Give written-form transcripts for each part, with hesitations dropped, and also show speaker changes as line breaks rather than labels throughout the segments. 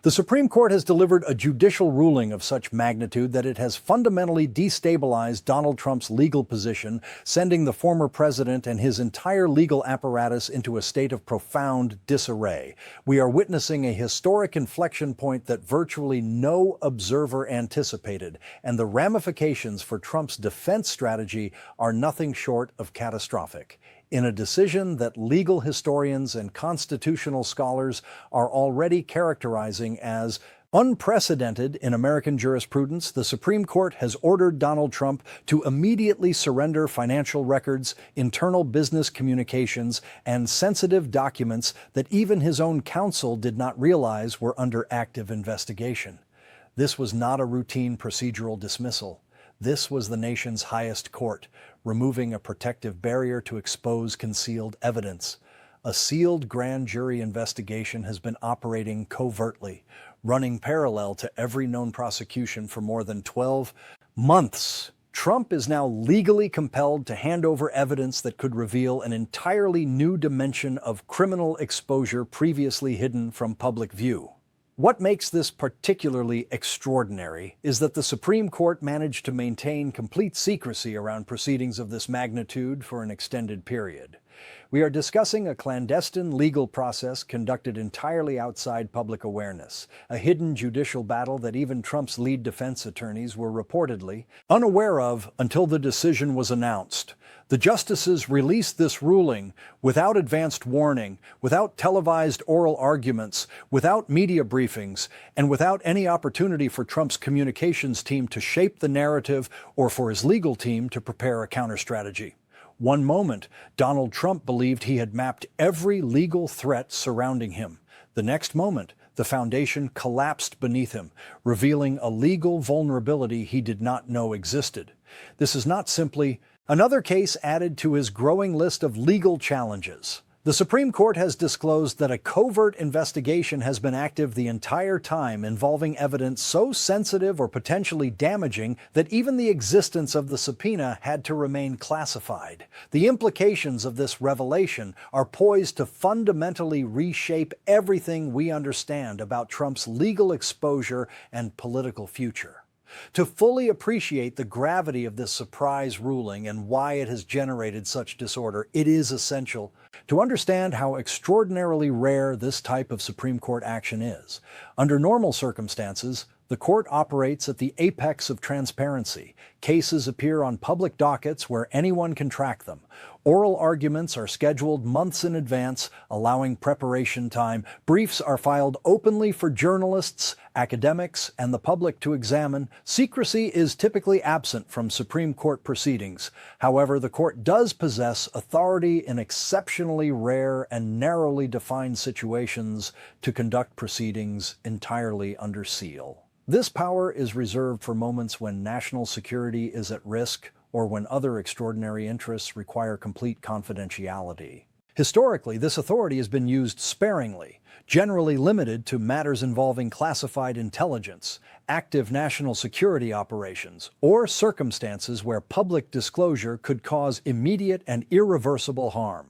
The Supreme Court has delivered a judicial ruling of such magnitude that it has fundamentally destabilized Donald Trump's legal position, sending the former president and his entire legal apparatus into a state of profound disarray. We are witnessing a historic inflection point that virtually no observer anticipated, and the ramifications for Trump's defense strategy are nothing short of catastrophic. In a decision that legal historians and constitutional scholars are already characterizing as unprecedented in American jurisprudence, the Supreme Court has ordered Donald Trump to immediately surrender financial records, internal business communications, and sensitive documents that even his own counsel did not realize were under active investigation. This was not a routine procedural dismissal. This was the nation's highest court, removing a protective barrier to expose concealed evidence. A sealed grand jury investigation has been operating covertly, running parallel to every known prosecution for more than 12 months. Trump is now legally compelled to hand over evidence that could reveal an entirely new dimension of criminal exposure previously hidden from public view. What makes this particularly extraordinary is that the Supreme Court managed to maintain complete secrecy around proceedings of this magnitude for an extended period. We are discussing a clandestine legal process conducted entirely outside public awareness, a hidden judicial battle that even Trump's lead defense attorneys were reportedly unaware of until the decision was announced. The justices released this ruling without advanced warning, without televised oral arguments, without media briefings, and without any opportunity for Trump's communications team to shape the narrative or for his legal team to prepare a counter-strategy. One moment, Donald Trump believed he had mapped every legal threat surrounding him. The next moment, the foundation collapsed beneath him, revealing a legal vulnerability he did not know existed. This is not simply another case added to his growing list of legal challenges. The Supreme Court has disclosed that a covert investigation has been active the entire time, involving evidence so sensitive or potentially damaging that even the existence of the subpoena had to remain classified. The implications of this revelation are poised to fundamentally reshape everything we understand about Trump's legal exposure and political future. To fully appreciate the gravity of this surprise ruling and why it has generated such disorder, it is essential to understand how extraordinarily rare this type of Supreme Court action is. Under normal circumstances, the court operates at the apex of transparency. Cases appear on public dockets where anyone can track them. Oral arguments are scheduled months in advance, allowing preparation time. Briefs are filed openly for journalists, academics, and the public to examine. Secrecy is typically absent from Supreme Court proceedings. However, the court does possess authority in exceptionally rare and narrowly defined situations to conduct proceedings entirely under seal. This power is reserved for moments when national security is at risk or when other extraordinary interests require complete confidentiality. Historically, this authority has been used sparingly, generally limited to matters involving classified intelligence, active national security operations, or circumstances where public disclosure could cause immediate and irreversible harm.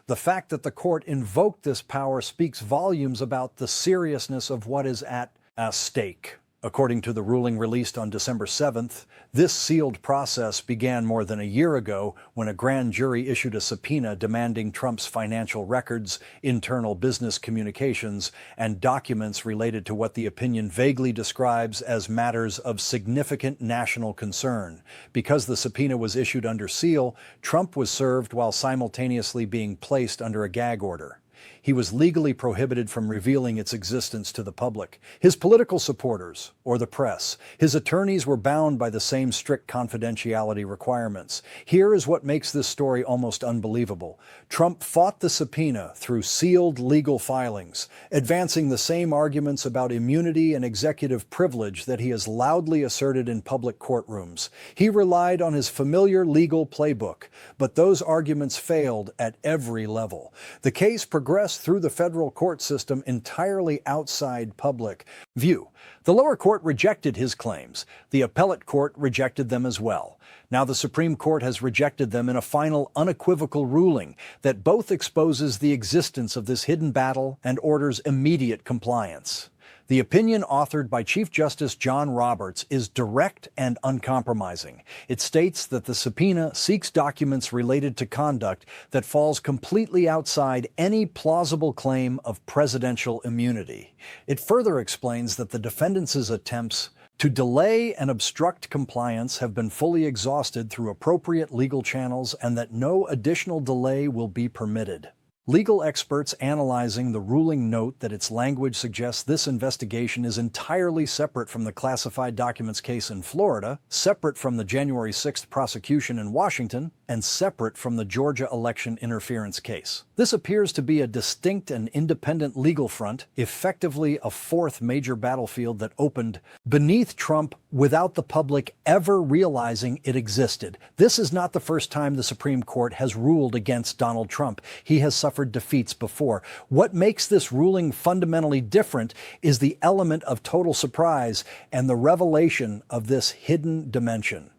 The fact that the court invoked this power speaks volumes about the seriousness of what is at stake. According to the ruling released on December 7th, this sealed process began more than a year ago when a grand jury issued a subpoena demanding Trump's financial records, internal business communications, and documents related to what the opinion vaguely describes as matters of significant national concern. Because the subpoena was issued under seal, Trump was served while simultaneously being placed under a gag order. He was legally prohibited from revealing its existence to the public, his political supporters, or the press. His attorneys were bound by the same strict confidentiality requirements. Here is what makes this story almost unbelievable. Trump fought the subpoena through sealed legal filings, advancing the same arguments about immunity and executive privilege that he has loudly asserted in public courtrooms. He relied on his familiar legal playbook, but those arguments failed at every level. The case progressed through the federal court system entirely outside public view. The lower court rejected his claims. The appellate court rejected them as well. Now the Supreme Court has rejected them in a final unequivocal ruling that both exposes the existence of this hidden battle and orders immediate compliance. The opinion authored by Chief Justice John Roberts is direct and uncompromising. It states that the subpoena seeks documents related to conduct that falls completely outside any plausible claim of presidential immunity. It further explains that the defendants' attempts to delay and obstruct compliance have been fully exhausted through appropriate legal channels and that no additional delay will be permitted. Legal experts analyzing the ruling note that its language suggests this investigation is entirely separate from the classified documents case in Florida, separate from the January 6th prosecution in Washington, and separate from the Georgia election interference case. This appears to be a distinct and independent legal front, effectively a fourth major battlefield that opened beneath Trump without the public ever realizing it existed. This is not the first time the Supreme Court has ruled against Donald Trump. He has suffered defeats before. What makes this ruling fundamentally different is the element of total surprise and the revelation of this hidden dimension.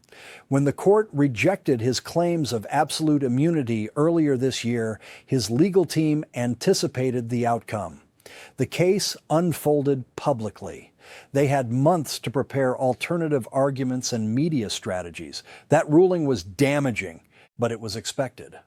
When the court rejected his claims of absolute immunity earlier this year, his legal team anticipated the outcome. The case unfolded publicly. They had months to prepare alternative arguments and media strategies. That ruling was damaging, but it was expected.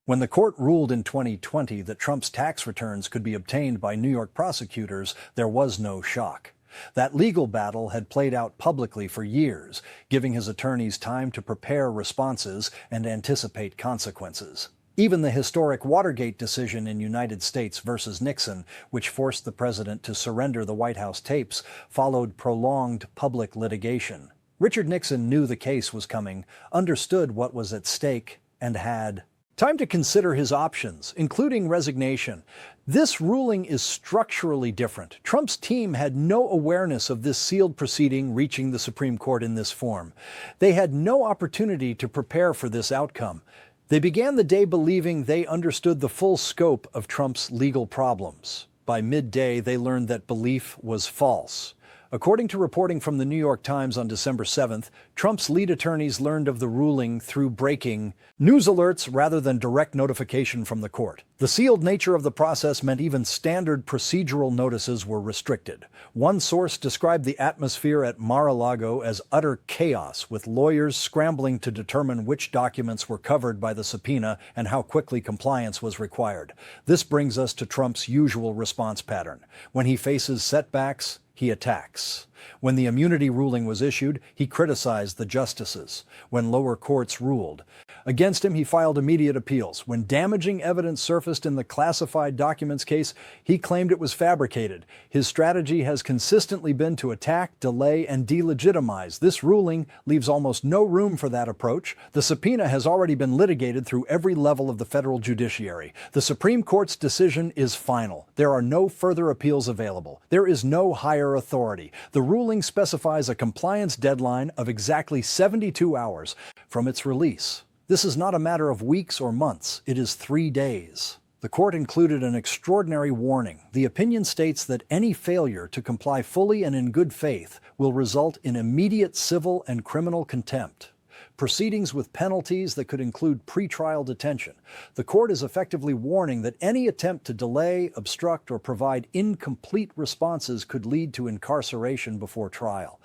When the court ruled in 2020 that Trump's tax returns could be obtained by New York prosecutors, there was no shock. That legal battle had played out publicly for years, giving his attorneys time to prepare responses and anticipate consequences. Even the historic Watergate decision in United States versus Nixon, which forced the president to surrender the White House tapes, followed prolonged public litigation. Richard Nixon knew the case was coming, understood what was at stake, and had time to consider his options, including resignation. This ruling is structurally different. Trump's team had no awareness of this sealed proceeding reaching the Supreme Court in this form. They had no opportunity to prepare for this outcome. They began the day believing they understood the full scope of Trump's legal problems. By midday, they learned that belief was false. According to reporting from the New York Times on December 7th, Trump's lead attorneys learned of the ruling through breaking news alerts rather than direct notification from the court. The sealed nature of the process meant even standard procedural notices were restricted. One source described the atmosphere at Mar-a-Lago as utter chaos, with lawyers scrambling to determine which documents were covered by the subpoena and how quickly compliance was required. This brings us to Trump's usual response pattern. When he faces setbacks, he attacks. When the immunity ruling was issued, he criticized the justices. When lower courts ruled against him, he filed immediate appeals. When damaging evidence surfaced in the classified documents case, he claimed it was fabricated. His strategy has consistently been to attack, delay, and delegitimize. This ruling leaves almost no room for that approach. The subpoena has already been litigated through every level of the federal judiciary. The Supreme Court's decision is final. There are no further appeals available. There is no higher authority. The ruling specifies a compliance deadline of exactly 72 hours from its release. This is not a matter of weeks or months. It is 3 days. The court included an extraordinary warning. The opinion states that any failure to comply fully and in good faith will result in immediate civil and criminal contempt. Proceedings with penalties that could include pretrial detention. The court is effectively warning that any attempt to delay, obstruct, or provide incomplete responses could lead to incarceration before trial.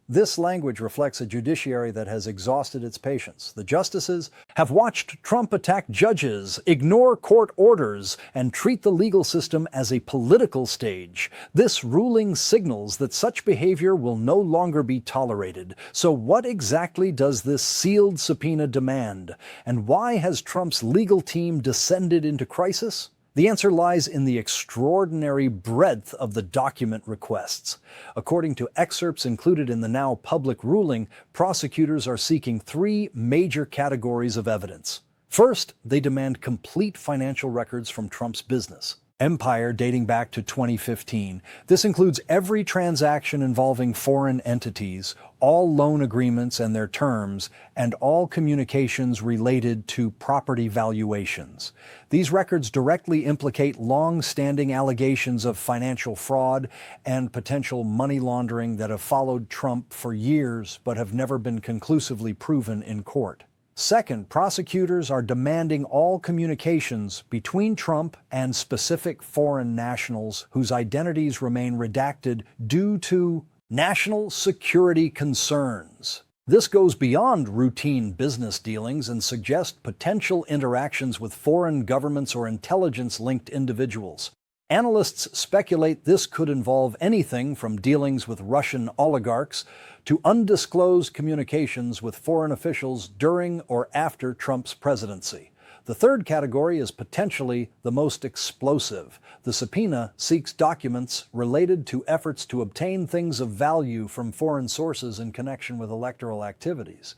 This language reflects a judiciary that has exhausted its patience. The justices have watched Trump attack judges, ignore court orders, and treat the legal system as a political stage. This ruling signals that such behavior will no longer be tolerated. So what exactly does this sealed subpoena demand? And why has Trump's legal team descended into crisis? The answer lies in the extraordinary breadth of the document requests. According to excerpts included in the now public ruling, prosecutors are seeking 3 major categories of evidence. First, they demand complete financial records from Trump's business empire dating back to 2015. This includes every transaction involving foreign entities, all loan agreements and their terms, and all communications related to property valuations. These records directly implicate long-standing allegations of financial fraud and potential money laundering that have followed Trump for years but have never been conclusively proven in court. Second, prosecutors are demanding all communications between Trump and specific foreign nationals whose identities remain redacted due to national security concerns. This goes beyond routine business dealings and suggests potential interactions with foreign governments or intelligence-linked individuals. Analysts speculate this could involve anything from dealings with Russian oligarchs to undisclosed communications with foreign officials during or after Trump's presidency. The third category is potentially the most explosive. The subpoena seeks documents related to efforts to obtain things of value from foreign sources in connection with electoral activities.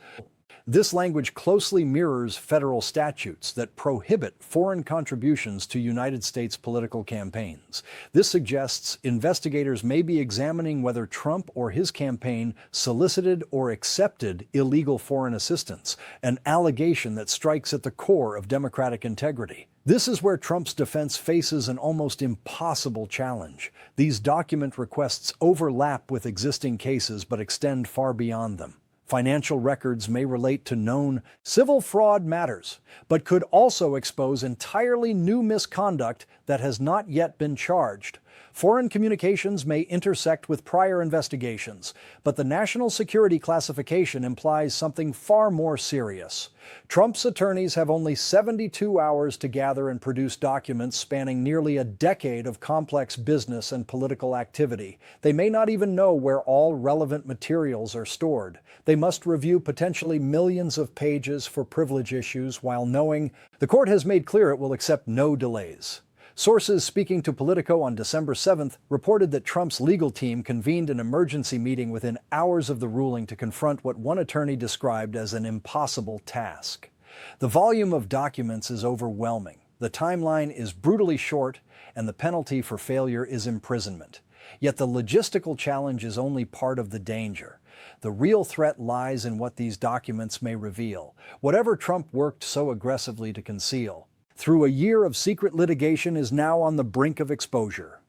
This language closely mirrors federal statutes that prohibit foreign contributions to United States political campaigns. This suggests investigators may be examining whether Trump or his campaign solicited or accepted illegal foreign assistance, an allegation that strikes at the core of democratic integrity. This is where Trump's defense faces an almost impossible challenge. These document requests overlap with existing cases but extend far beyond them. Financial records may relate to known civil fraud matters, but could also expose entirely new misconduct that has not yet been charged. Foreign communications may intersect with prior investigations, but the national security classification implies something far more serious. Trump's attorneys have only 72 hours to gather and produce documents spanning nearly a decade of complex business and political activity. They may not even know where all relevant materials are stored. They must review potentially millions of pages for privilege issues while knowing the court has made clear it will accept no delays. Sources speaking to Politico on December 7th reported that Trump's legal team convened an emergency meeting within hours of the ruling to confront what one attorney described as an impossible task. The volume of documents is overwhelming, the timeline is brutally short, and the penalty for failure is imprisonment. Yet the logistical challenge is only part of the danger. The real threat lies in what these documents may reveal, whatever Trump worked so aggressively to conceal. Through a year of secret litigation is now on the brink of exposure.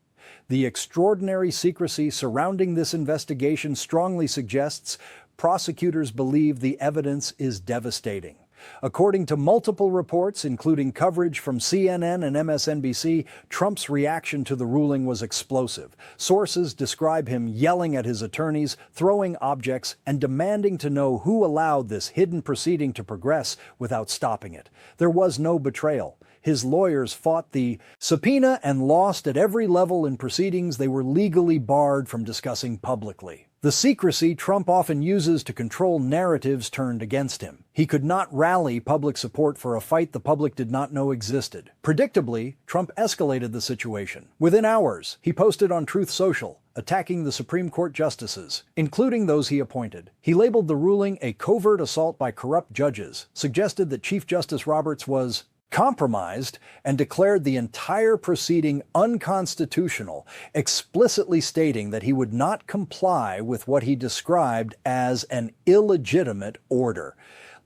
The extraordinary secrecy surrounding this investigation strongly suggests prosecutors believe the evidence is devastating. According to multiple reports, including coverage from CNN and MSNBC, Trump's reaction to the ruling was explosive. Sources describe him yelling at his attorneys, throwing objects, and demanding to know who allowed this hidden proceeding to progress without stopping it. There was no betrayal. His lawyers fought the subpoena and lost at every level in proceedings they were legally barred from discussing publicly. The secrecy Trump often uses to control narratives turned against him. He could not rally public support for a fight the public did not know existed. Predictably, Trump escalated the situation. Within hours, he posted on Truth Social, attacking the Supreme Court justices, including those he appointed. He labeled the ruling a covert assault by corrupt judges, suggested that Chief Justice Roberts was compromised, and declared the entire proceeding unconstitutional, explicitly stating that he would not comply with what he described as an illegitimate order.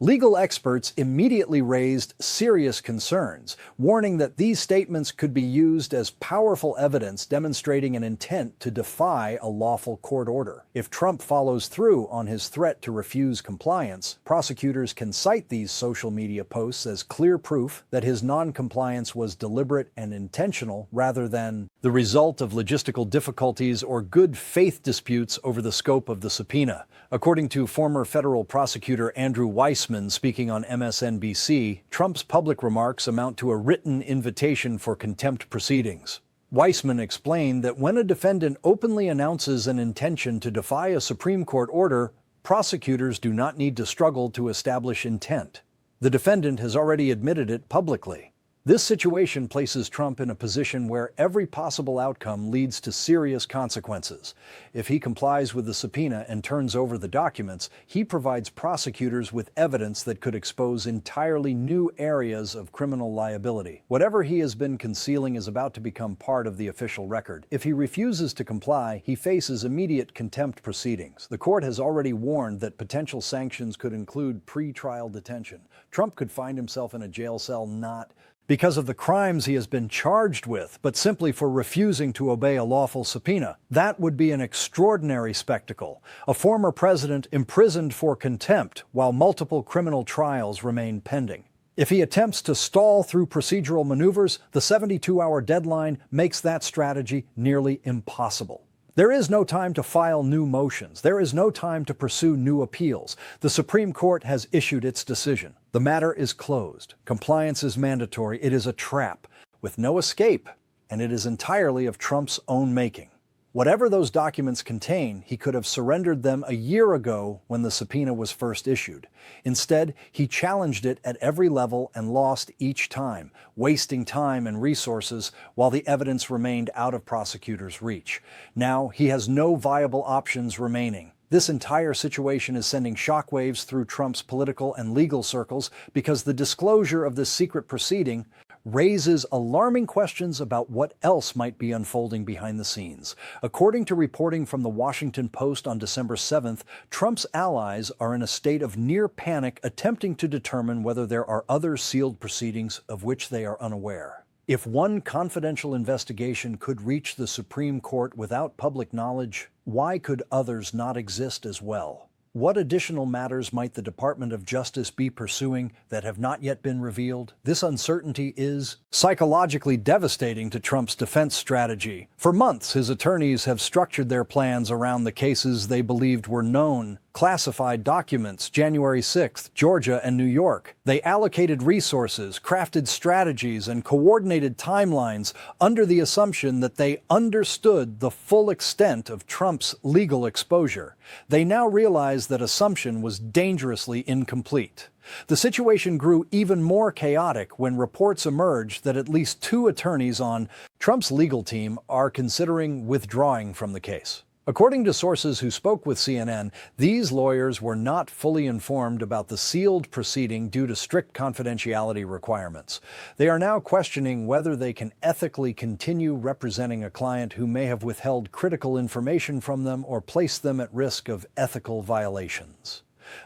Legal experts immediately raised serious concerns, warning that these statements could be used as powerful evidence demonstrating an intent to defy a lawful court order. If Trump follows through on his threat to refuse compliance, prosecutors can cite these social media posts as clear proof that his non-compliance was deliberate and intentional rather than the result of logistical difficulties or good faith disputes over the scope of the subpoena. According to former federal prosecutor Andrew Weissman speaking on MSNBC, Trump's public remarks amount to a written invitation for contempt proceedings. Weissman explained that when a defendant openly announces an intention to defy a Supreme Court order, prosecutors do not need to struggle to establish intent. The defendant has already admitted it publicly. This situation places Trump in a position where every possible outcome leads to serious consequences. If he complies with the subpoena and turns over the documents, he provides prosecutors with evidence that could expose entirely new areas of criminal liability. Whatever he has been concealing is about to become part of the official record. If he refuses to comply, he faces immediate contempt proceedings. The court has already warned that potential sanctions could include pre-trial detention. Trump could find himself in a jail cell not because of the crimes he has been charged with, but simply for refusing to obey a lawful subpoena. That would be an extraordinary spectacle. A former president imprisoned for contempt while multiple criminal trials remain pending. If he attempts to stall through procedural maneuvers, the 72-hour deadline makes that strategy nearly impossible. There is no time to file new motions. There is no time to pursue new appeals. The Supreme Court has issued its decision. The matter is closed. Compliance is mandatory. It is a trap with no escape, and it is entirely of Trump's own making. Whatever those documents contain, he could have surrendered them a year ago when the subpoena was first issued. Instead, he challenged it at every level and lost each time, wasting time and resources while the evidence remained out of prosecutors' reach. Now, he has no viable options remaining. This entire situation is sending shockwaves through Trump's political and legal circles because the disclosure of this secret proceeding raises alarming questions about what else might be unfolding behind the scenes. According to reporting from the Washington Post on December 7th, Trump's allies are in a state of near panic, attempting to determine whether there are other sealed proceedings of which they are unaware. If one confidential investigation could reach the Supreme Court without public knowledge, why could others not exist as well? What additional matters might the Department of Justice be pursuing that have not yet been revealed? This uncertainty is psychologically devastating to Trump's defense strategy. For months, his attorneys have structured their plans around the cases they believed were known. Classified documents, January 6th, Georgia and New York. They allocated resources, crafted strategies, and coordinated timelines under the assumption that they understood the full extent of Trump's legal exposure. They now realize that assumption was dangerously incomplete. The situation grew even more chaotic when reports emerged that at least 2 attorneys on Trump's legal team are considering withdrawing from the case. According to sources who spoke with CNN, these lawyers were not fully informed about the sealed proceeding due to strict confidentiality requirements. They are now questioning whether they can ethically continue representing a client who may have withheld critical information from them or placed them at risk of ethical violations.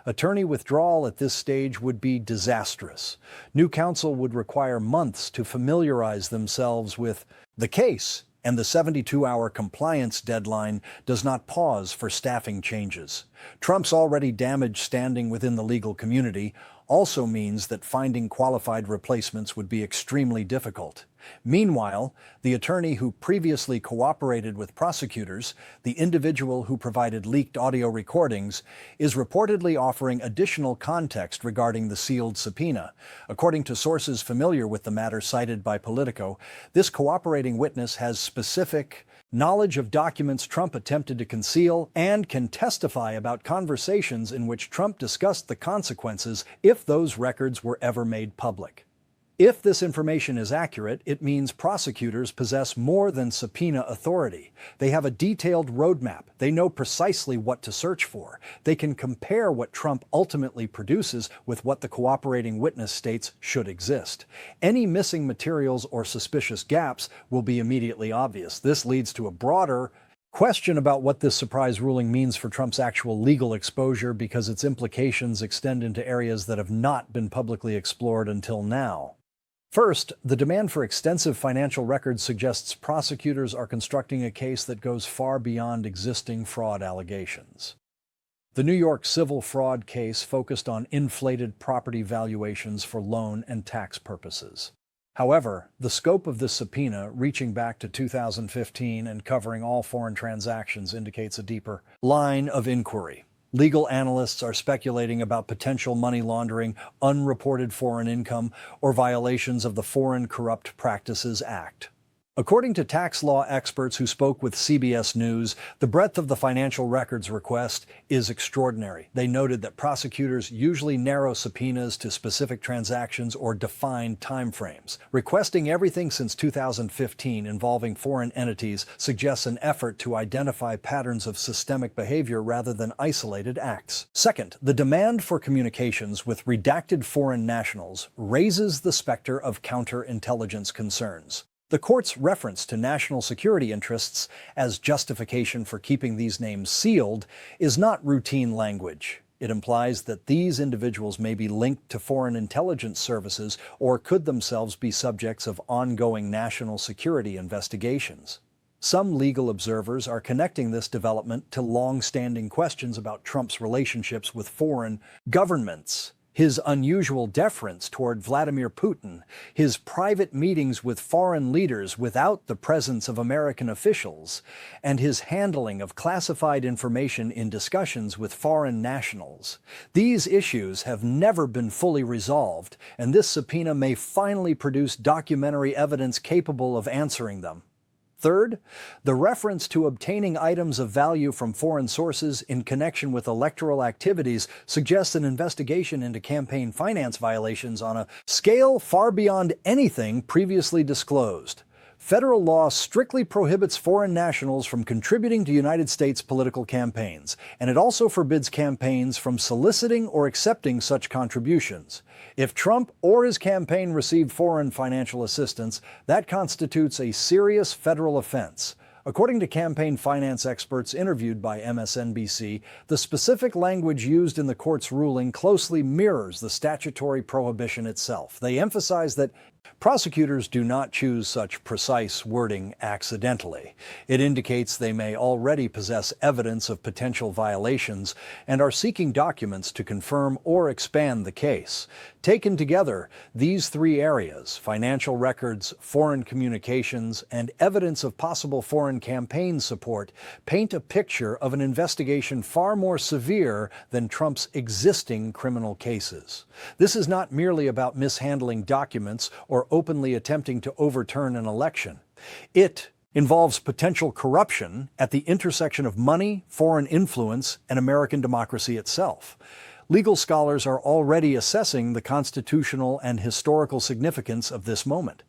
Attorney withdrawal at this stage would be disastrous. New counsel would require months to familiarize themselves with the case, and the 72-hour compliance deadline does not pause for staffing changes. Trump's already damaged standing within the legal community also means that finding qualified replacements would be extremely difficult. Meanwhile, the attorney who previously cooperated with prosecutors, the individual who provided leaked audio recordings, is reportedly offering additional context regarding the sealed subpoena. According to sources familiar with the matter cited by Politico, this cooperating witness has specific knowledge of documents Trump attempted to conceal and can testify about conversations in which Trump discussed the consequences if those records were ever made public. If this information is accurate, it means prosecutors possess more than subpoena authority. They have a detailed roadmap. They know precisely what to search for. They can compare what Trump ultimately produces with what the cooperating witness states should exist. Any missing materials or suspicious gaps will be immediately obvious. This leads to a broader question about what this surprise ruling means for Trump's actual legal exposure, because its implications extend into areas that have not been publicly explored until now. First, the demand for extensive financial records suggests prosecutors are constructing a case that goes far beyond existing fraud allegations. The New York civil fraud case focused on inflated property valuations for loan and tax purposes. However, the scope of this subpoena, reaching back to 2015 and covering all foreign transactions, indicates a deeper line of inquiry. Legal analysts are speculating about potential money laundering, unreported foreign income, or violations of the Foreign Corrupt Practices Act. According to tax law experts who spoke with CBS News, the breadth of the financial records request is extraordinary. They noted that prosecutors usually narrow subpoenas to specific transactions or defined timeframes. Requesting everything since 2015 involving foreign entities suggests an effort to identify patterns of systemic behavior rather than isolated acts. Second, the demand for communications with redacted foreign nationals raises the specter of counterintelligence concerns. The court's reference to national security interests as justification for keeping these names sealed is not routine language. It implies that these individuals may be linked to foreign intelligence services or could themselves be subjects of ongoing national security investigations. Some legal observers are connecting this development to long-standing questions about Trump's relationships with foreign governments, his unusual deference toward Vladimir Putin, his private meetings with foreign leaders without the presence of American officials, and his handling of classified information in discussions with foreign nationals. These issues have never been fully resolved, and this subpoena may finally produce documentary evidence capable of answering them. Third, the reference to obtaining items of value from foreign sources in connection with electoral activities suggests an investigation into campaign finance violations on a scale far beyond anything previously disclosed. Federal law strictly prohibits foreign nationals from contributing to United States political campaigns, and it also forbids campaigns from soliciting or accepting such contributions. If Trump or his campaign received foreign financial assistance, that constitutes a serious federal offense. According to campaign finance experts interviewed by MSNBC, the specific language used in the court's ruling closely mirrors the statutory prohibition itself. They emphasize that prosecutors do not choose such precise wording accidentally. It indicates they may already possess evidence of potential violations and are seeking documents to confirm or expand the case. Taken together, these three areas, financial records, foreign communications, and evidence of possible foreign campaign support, paint a picture of an investigation far more severe than Trump's existing criminal cases. This is not merely about mishandling documents or openly attempting to overturn an election. It involves potential corruption at the intersection of money, foreign influence, and American democracy itself. Legal scholars are already assessing the constitutional and historical significance of this moment.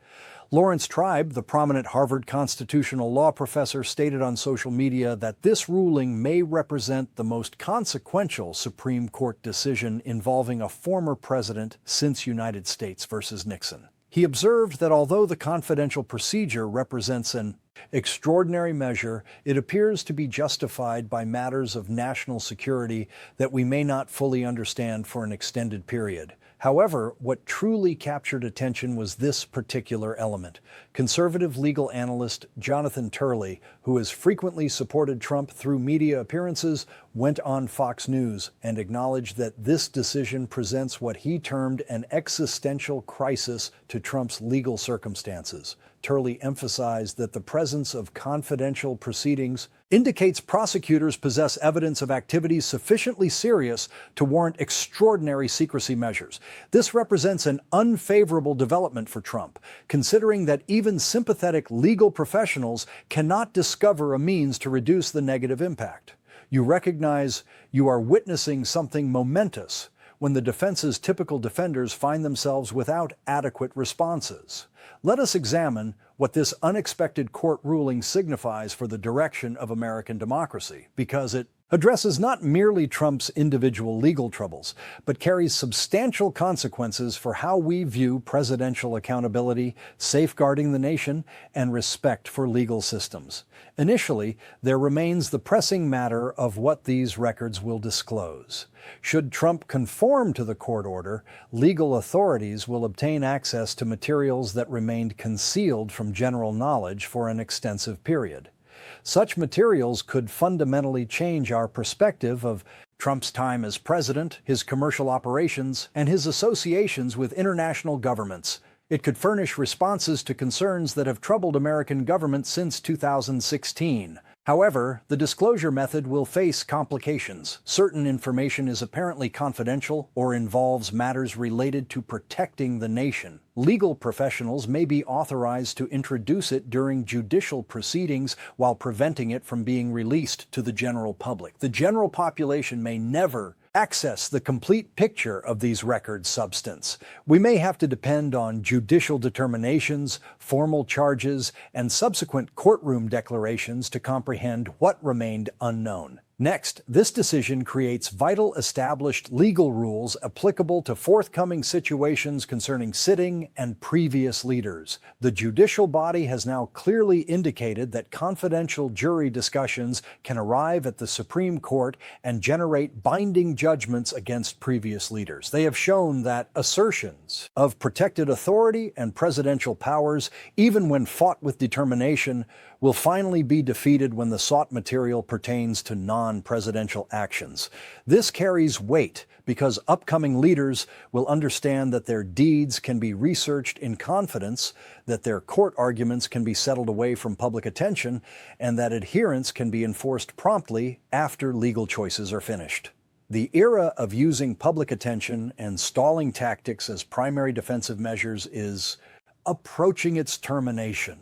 Lawrence Tribe, the prominent Harvard constitutional law professor, stated on social media that this ruling may represent the most consequential Supreme Court decision involving a former president since United States versus Nixon. He observed that although the confidential procedure represents an extraordinary measure, it appears to be justified by matters of national security that we may not fully understand for an extended period. However, what truly captured attention was this particular element. Conservative legal analyst Jonathan Turley, who has frequently supported Trump through media appearances, went on Fox News and acknowledged that this decision presents what he termed an existential crisis to Trump's legal circumstances. Turley emphasized that the presence of confidential proceedings indicates prosecutors possess evidence of activities sufficiently serious to warrant extraordinary secrecy measures. This represents an unfavorable development for Trump, considering that even sympathetic legal professionals cannot discover a means to reduce the negative impact. You recognize you are witnessing something momentous when the defense's typical defenders find themselves without adequate responses. Let us examine what this unexpected court ruling signifies for the direction of American democracy, because it addresses not merely Trump's individual legal troubles, but carries substantial consequences for how we view presidential accountability, safeguarding the nation, and respect for legal systems. Initially, there remains the pressing matter of what these records will disclose. Should Trump conform to the court order, legal authorities will obtain access to materials that remained concealed from general knowledge for an extensive period. Such materials could fundamentally change our perspective of Trump's time as president, his commercial operations, and his associations with international governments. It could furnish responses to concerns that have troubled American government since 2016. However, the disclosure method will face complications. Certain information is apparently confidential or involves matters related to protecting the nation. Legal professionals may be authorized to introduce it during judicial proceedings while preventing it from being released to the general public. The general population may never access the complete picture of these records' substance. We may have to depend on judicial determinations, formal charges, and subsequent courtroom declarations to comprehend what remained unknown. Next, this decision creates vital established legal rules applicable to forthcoming situations concerning sitting and previous leaders. The judicial body has now clearly indicated that confidential jury discussions can arrive at the Supreme Court and generate binding judgments against previous leaders. They have shown that assertions of protected authority and presidential powers, even when fought with determination, will finally be defeated when the sought material pertains to non-presidential actions. This carries weight because upcoming leaders will understand that their deeds can be researched in confidence, that their court arguments can be settled away from public attention, and that adherence can be enforced promptly after legal choices are finished. The era of using public attention and stalling tactics as primary defensive measures is approaching its termination.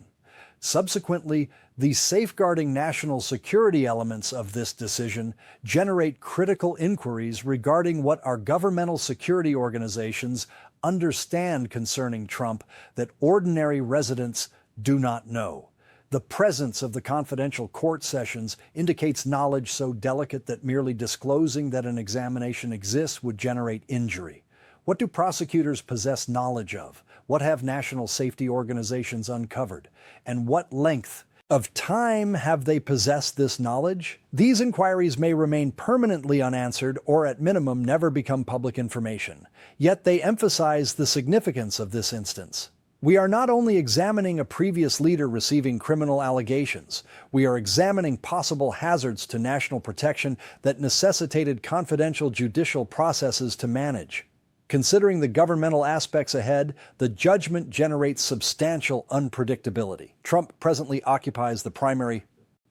Subsequently, the safeguarding national security elements of this decision generate critical inquiries regarding what our governmental security organizations understand concerning Trump that ordinary residents do not know. The presence of the confidential court sessions indicates knowledge so delicate that merely disclosing that an examination exists would generate injury. What do prosecutors possess knowledge of? What have national safety organizations uncovered? And what length of time have they possessed this knowledge? These inquiries may remain permanently unanswered or at minimum never become public information. Yet they emphasize the significance of this instance. We are not only examining a previous leader receiving criminal allegations, we are examining possible hazards to national protection that necessitated confidential judicial processes to manage. Considering the governmental aspects ahead, the judgment generates substantial unpredictability. Trump presently occupies the primary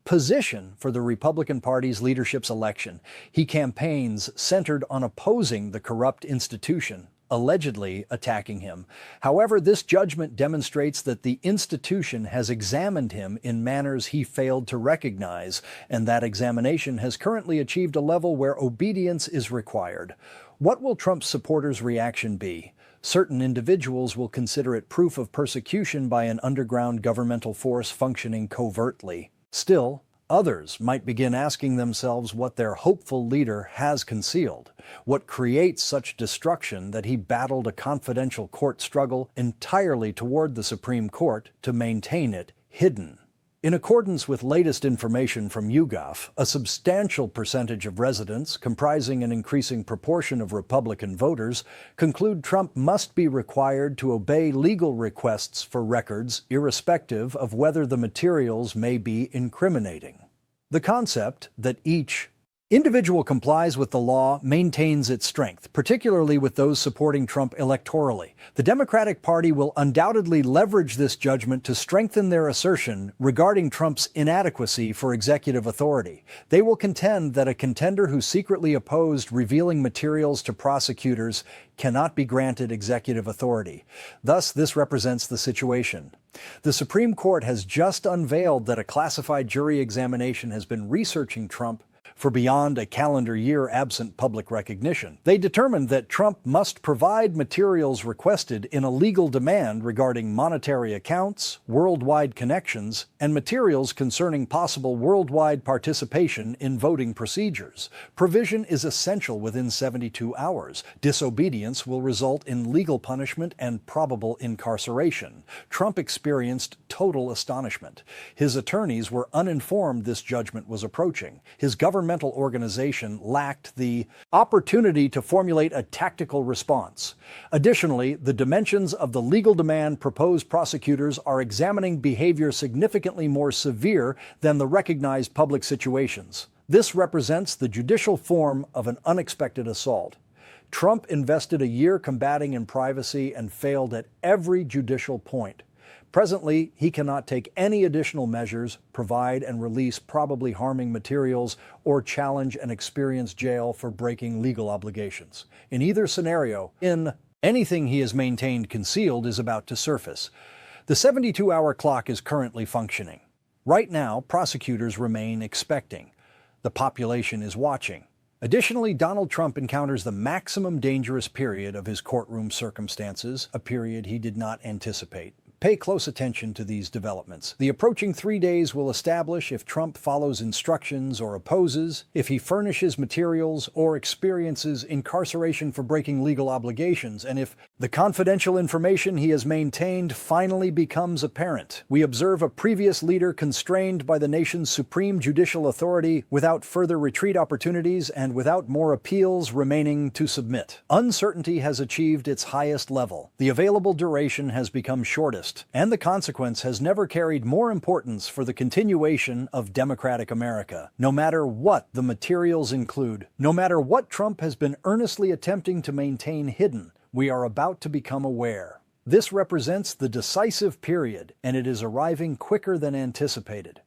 position for the Republican Party's leadership's election. He campaigns centered on opposing the corrupt institution, allegedly attacking him. However, this judgment demonstrates that the institution has examined him in manners he failed to recognize, and that examination has currently achieved a level where obedience is required. What will Trump's supporters' reaction be? Certain individuals will consider it proof of persecution by an underground governmental force functioning covertly. Still, others might begin asking themselves what their hopeful leader has concealed, what creates such destruction that he battled a confidential court struggle entirely toward the Supreme Court to maintain it hidden. In accordance with latest information from YouGov, a substantial percentage of residents, comprising an increasing proportion of Republican voters, conclude Trump must be required to obey legal requests for records, irrespective of whether the materials may be incriminating. The concept that each individual complies with the law maintains its strength, particularly with those supporting Trump electorally. The Democratic Party will undoubtedly leverage this judgment to strengthen their assertion regarding Trump's inadequacy for executive authority. They will contend that a contender who secretly opposed revealing materials to prosecutors cannot be granted executive authority. Thus, this represents the situation. The Supreme Court has just unveiled that a classified jury examination has been researching Trump for beyond a calendar year absent public recognition. They determined that Trump must provide materials requested in a legal demand regarding monetary accounts, worldwide connections, and materials concerning possible worldwide participation in voting procedures. Provision is essential within 72 hours. Disobedience will result in legal punishment and probable incarceration. Trump experienced total astonishment. His attorneys were uninformed this judgment was approaching. His governmental organization lacked the opportunity to formulate a tactical response. Additionally, the dimensions of the legal demand proposed prosecutors are examining behavior significantly more severe than the recognized public situations. This represents the judicial form of an unexpected assault. Trump invested a year combating in privacy and failed at every judicial point. Presently, he cannot take any additional measures, provide and release probably harming materials, or challenge and experience jail for breaking legal obligations. In either scenario, anything he has maintained concealed is about to surface. The 72-hour clock is currently functioning. Right now, prosecutors remain expecting. The population is watching. Additionally, Donald Trump encounters the maximum dangerous period of his courtroom circumstances, a period he did not anticipate. Pay close attention to these developments. The approaching 3 days will establish if Trump follows instructions or opposes, if he furnishes materials or experiences incarceration for breaking legal obligations, and if the confidential information he has maintained finally becomes apparent. We observe a previous leader constrained by the nation's supreme judicial authority without further retreat opportunities and without more appeals remaining to submit. Uncertainty has achieved its highest level. The available duration has become shortest, and the consequence has never carried more importance for the continuation of democratic America. No matter what the materials include, no matter what Trump has been earnestly attempting to maintain hidden, we are about to become aware. This represents the decisive period, and it is arriving quicker than anticipated.